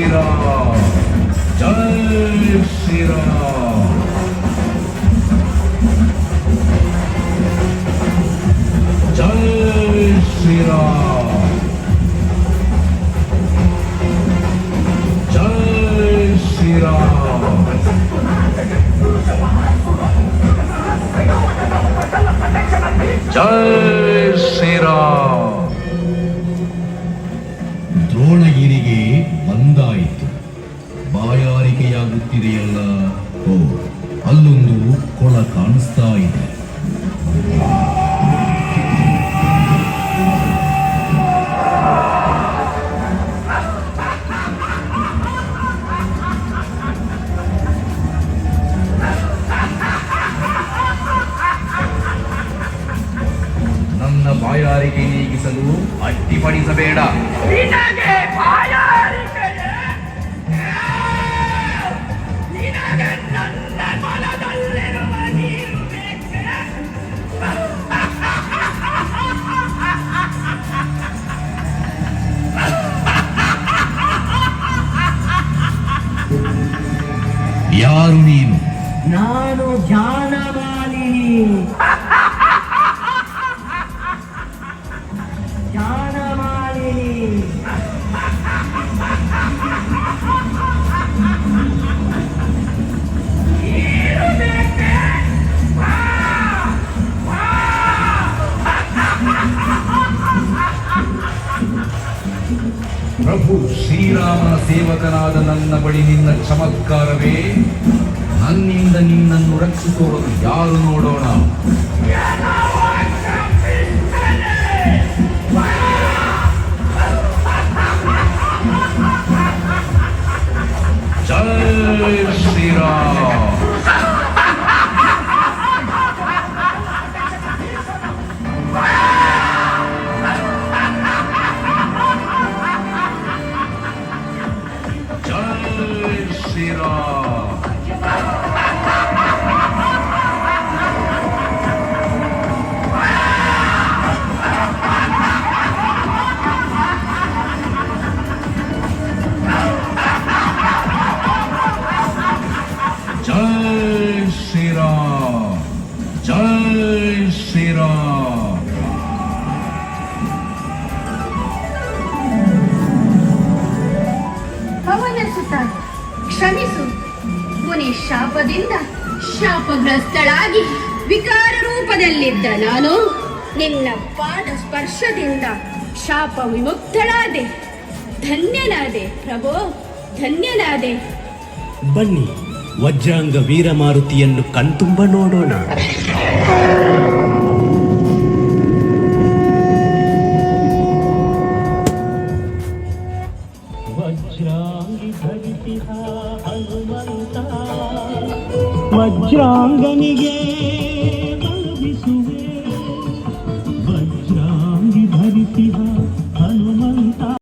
ಶ್ರೀರಾಮ್ ಜೈ ಶ್ರೀರಾಮ್ ಜೈ ಶ್ರೀರಾಮ್ ಜೈ ಶ್ರೀರಾಮ್ ಜೈ ಶ್ರೀರಾಮ್. ದ್ರೋಣಗಿರಿಗೆ ಬಂದಾಯಿತು. ಬಾಯಾರಿಕೆಯಾಗುತ್ತಿದೆಯಲ್ಲ. ಓ, ಅಲ್ಲೊಂದು ಕೊಳ ಕಾಣಿಸ್ತಾ ಇದೆ. ನನ್ನ ಬಾಯಾರಿಕೆ ನೀಗಿಸಲು ಅಡ್ಡಿಪಡಿಸಬೇಡ. ಯಾರು ನೀನು? ನಾನು ಜಾನಮಾಲಿನಿ. ಜಾನಮಾಲಿನಿ. ಪ್ರಭು ಶ್ರೀರಾಮನ ಸೇವಕನಾದ ನನ್ನ ಬಳಿ ನಿನ್ನ ಚಮತ್ಕಾರವೇ. ನನ್ನಿಂದ ನಿನ್ನನ್ನು ರಕ್ಷಿಸುವವರು ಯಾರು ನೋಡೋಣ. ಜೈ ಶ್ರೀರಾಮ್. ಜೈ ಶ್ರೀರಾಮ್. ಜೈ ಶ್ರೀರಾಮ್. ಜೈ ಶ್ರೀರಾಮ್. ಪವನ ಸುತ, ಕ್ಷಮಿಸು. ಮುನಿ ಶಾಪದಿಂದ ಶಾಪಗ್ರಸ್ತಳಾಗಿ ವಿಕಾರ ರೂಪದಲ್ಲಿದ್ದ ನಾನು ನಿನ್ನ ಪಾದ ಸ್ಪರ್ಶದಿಂದ ಶಾಪ ವಿಮುಕ್ತಳಾದೆ. ಧನ್ಯನಾದೆ ಪ್ರಭೋ, ಧನ್ಯನಾದೆ. ಬನ್ನಿ, ವಜ್ರಾಂಗ ವೀರಮಾರುತಿಯನ್ನು ಕಣ್ತುಂಬ ನೋಡೋಣ. ವಜ್ರಾಂಗಿ ಧರಿಸಿದ ಹನುಮಂತ, ವಜ್ರಾಂಗನಿಗೆ ವಂದಿಸುವೆ. ವಜ್ರಾಂಗಿ ಧರಿಸಿದ